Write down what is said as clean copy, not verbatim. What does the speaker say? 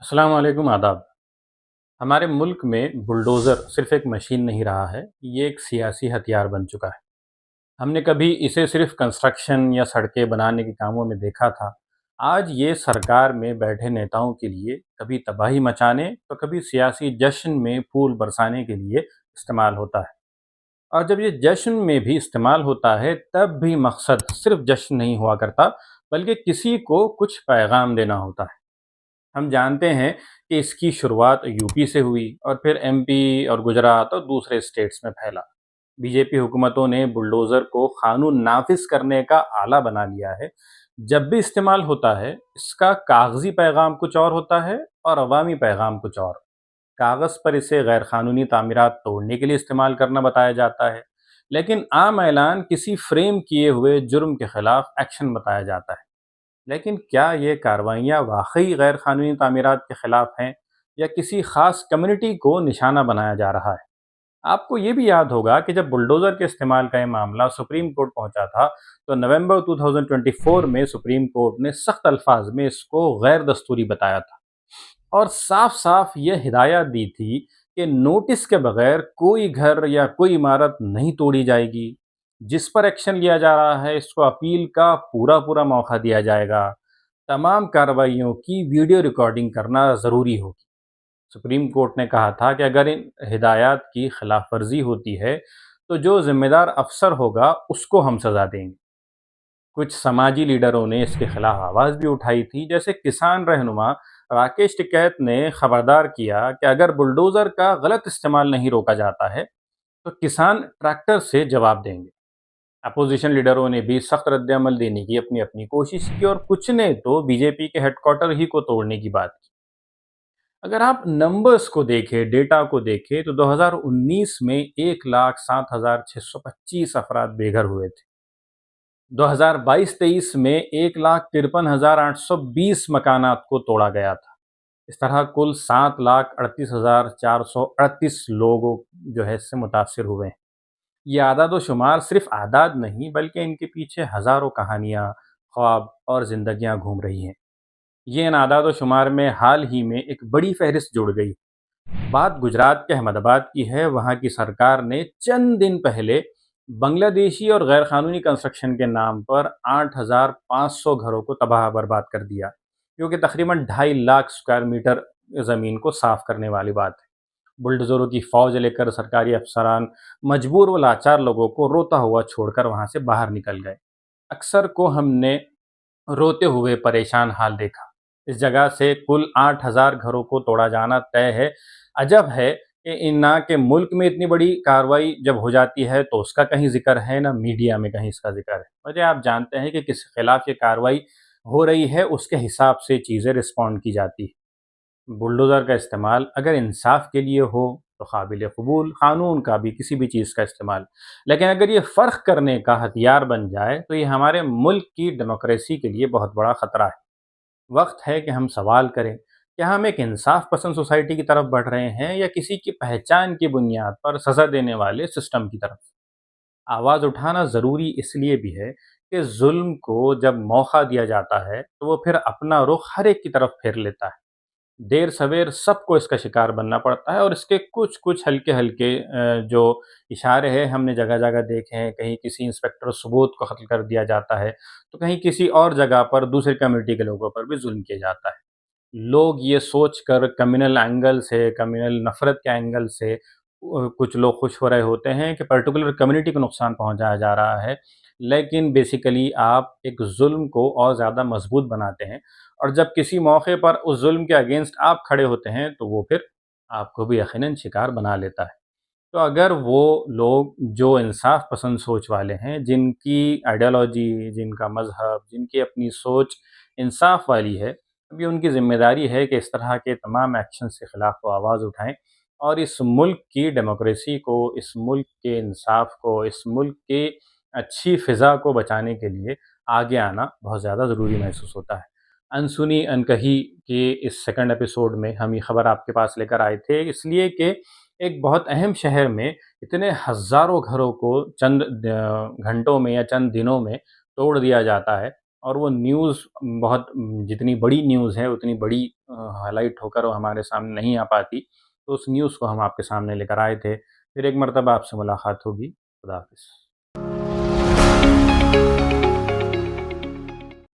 السلام علیکم، آداب۔ ہمارے ملک میں بلڈوزر صرف ایک مشین نہیں رہا ہے، یہ ایک سیاسی ہتھیار بن چکا ہے۔ ہم نے کبھی اسے صرف کنسٹرکشن یا سڑکیں بنانے کے کاموں میں دیکھا تھا۔ آج یہ سرکار میں بیٹھے نیتاؤں کے لیے کبھی تباہی مچانے تو کبھی سیاسی جشن میں پھول برسانے کے لیے استعمال ہوتا ہے۔ اور جب یہ جشن میں بھی استعمال ہوتا ہے تب بھی مقصد صرف جشن نہیں ہوا کرتا، بلکہ کسی کو کچھ پیغام دینا ہوتا ہے۔ ہم جانتے ہیں کہ اس کی شروعات یو پی سے ہوئی اور پھر ایم پی اور گجرات اور دوسرے اسٹیٹس میں پھیلا۔ بی جے پی حکومتوں نے بلڈوزر کو قانون نافذ کرنے کا آلہ بنا لیا ہے۔ جب بھی استعمال ہوتا ہے اس کا کاغذی پیغام کچھ اور ہوتا ہے اور عوامی پیغام کچھ اور۔ کاغذ پر اسے غیر قانونی تعمیرات توڑنے کے لیے استعمال کرنا بتایا جاتا ہے، لیکن عام اعلان کسی فریم کیے ہوئے جرم کے خلاف ایکشن بتایا جاتا ہے۔ لیکن کیا یہ کارروائیاں واقعی غیر قانونی تعمیرات کے خلاف ہیں یا کسی خاص کمیونٹی کو نشانہ بنایا جا رہا ہے؟ آپ کو یہ بھی یاد ہوگا کہ جب بلڈوزر کے استعمال کا یہ معاملہ سپریم کورٹ پہنچا تھا تو نومبر 2024 میں سپریم کورٹ نے سخت الفاظ میں اس کو غیر دستوری بتایا تھا اور صاف صاف یہ ہدایت دی تھی کہ نوٹس کے بغیر کوئی گھر یا کوئی عمارت نہیں توڑی جائے گی۔ جس پر ایکشن لیا جا رہا ہے اس کو اپیل کا پورا موقع دیا جائے گا۔ تمام کارروائیوں کی ویڈیو ریکارڈنگ کرنا ضروری ہوگی۔ سپریم کورٹ نے کہا تھا کہ اگر ان ہدایات کی خلاف ورزی ہوتی ہے تو جو ذمہ دار افسر ہوگا اس کو ہم سزا دیں گے۔ کچھ سماجی لیڈروں نے اس کے خلاف آواز بھی اٹھائی تھی، جیسے کسان رہنما راکیش ٹکیت نے خبردار کیا کہ اگر بلڈوزر کا غلط استعمال نہیں روکا جاتا ہے تو کسان ٹریکٹر سے جواب دیں گے۔ اپوزیشن لیڈروں نے بھی سخت رد عمل دینے کی اپنی کوشش کی اور کچھ نے تو بی جے پی کے ہیڈ کوارٹر ہی کو توڑنے کی بات کی۔ اگر آپ نمبرز کو دیکھیں، ڈیٹا کو دیکھیں تو 2019 میں 1,07,625 افراد بے گھر ہوئے تھے۔ 2022-23 میں 1,53,820 مکانات کو توڑا گیا تھا۔ اس طرح کل 7,38,438 لوگ جو ہے اس سے متاثر ہوئے ہیں۔ یہ اعداد و شمار صرف اعداد نہیں بلکہ ان کے پیچھے ہزاروں کہانیاں، خواب اور زندگیاں گھوم رہی ہیں۔ یہ ان اعداد و شمار میں حال ہی میں ایک بڑی فہرست جڑ گئی۔ بات گجرات کے احمد آباد کی ہے۔ وہاں کی سرکار نے چند دن پہلے بنگلہ دیشی اور غیر قانونی کنسٹرکشن کے نام پر 8,500 گھروں کو تباہ برباد کر دیا، جو کہ تقریباً 2.5 لاکھ اسکوائر میٹر زمین کو صاف کرنے والی بات ہے۔ بلڈوزروں کی فوج لے کر سرکاری افسران مجبور و لاچار لوگوں کو روتا ہوا چھوڑ کر وہاں سے باہر نکل گئے۔ اکثر کو ہم نے روتے ہوئے پریشان حال دیکھا۔ اس جگہ سے کل 8,000 گھروں کو توڑا جانا طے ہے۔ عجب ہے کہ نہ کہ ملک میں اتنی بڑی کارروائی جب ہو جاتی ہے تو اس کا کہیں ذکر ہے، نہ میڈیا میں کہیں اس کا ذکر ہے۔ وجہ آپ جانتے ہیں کہ کس کے خلاف یہ کارروائی ہو رہی ہے اس کے حساب سے چیزیں رسپونڈ کی جاتی ہیں۔ بلڈوزر کا استعمال اگر انصاف کے لیے ہو تو قابل قبول، قانون کا بھی کسی بھی چیز کا استعمال، لیکن اگر یہ فرق کرنے کا ہتھیار بن جائے تو یہ ہمارے ملک کی ڈیموکریسی کے لیے بہت بڑا خطرہ ہے۔ وقت ہے کہ ہم سوال کریں، کیا ہم ایک انصاف پسند سوسائٹی کی طرف بڑھ رہے ہیں یا کسی کی پہچان کی بنیاد پر سزا دینے والے سسٹم کی طرف؟ آواز اٹھانا ضروری اس لیے بھی ہے کہ ظلم کو جب موقع دیا جاتا ہے تو وہ پھر اپنا رخ ہر ایک کی طرف پھیر لیتا ہے۔ دیر سویر سب کو اس کا شکار بننا پڑتا ہے، اور اس کے کچھ ہلکے جو اشارے ہیں ہم نے جگہ جگہ دیکھے ہیں۔ کہیں کسی انسپیکٹر ثبوت کو قتل کر دیا جاتا ہے تو کہیں کسی اور جگہ پر دوسری کمیونٹی کے لوگوں پر بھی ظلم کیا جاتا ہے۔ لوگ یہ سوچ کر کمیونل اینگل سے، کمیونل نفرت کے اینگل سے کچھ لوگ خوش ہو رہے ہوتے ہیں کہ پرٹیکولر کمیونٹی کو نقصان پہنچایا جا رہا ہے، لیکن بیسیکلی آپ ایک ظلم کو اور زیادہ مضبوط بناتے ہیں، اور جب کسی موقع پر اس ظلم کے اگینسٹ آپ کھڑے ہوتے ہیں تو وہ پھر آپ کو بھی یقیناً شکار بنا لیتا ہے۔ تو اگر وہ لوگ جو انصاف پسند سوچ والے ہیں، جن کی آئیڈیالوجی، جن کا مذہب، جن کی اپنی سوچ انصاف والی ہے، ابھی ان کی ذمہ داری ہے کہ اس طرح کے تمام ایکشنز کے خلاف وہ آواز اٹھائیں اور اس ملک کی ڈیموکریسی کو، اس ملک کے انصاف کو، اس ملک کی اچھی فضا کو بچانے کے لیے آگے آنا بہت زیادہ ضروری محسوس ہوتا ہے۔ انسنی انکہی کے اس سیکنڈ ایپیسوڈ میں ہم یہ خبر آپ کے پاس لے کر آئے تھے، اس لیے کہ ایک بہت اہم شہر میں اتنے ہزاروں گھروں کو چند گھنٹوں میں یا چند دنوں میں توڑ دیا جاتا ہے۔ اور وہ نیوز بہت جتنی بڑی نیوز ہے اتنی بڑی ہائی لائٹ ہو کر وہ ہمارے سامنے نہیں آ پاتی، تو اس نیوز کو ہم آپ کے سامنے لے کر آئے تھے۔ پھر ایک مرتبہ آپ سے ملاقات ہوگی۔ خدا حافظ۔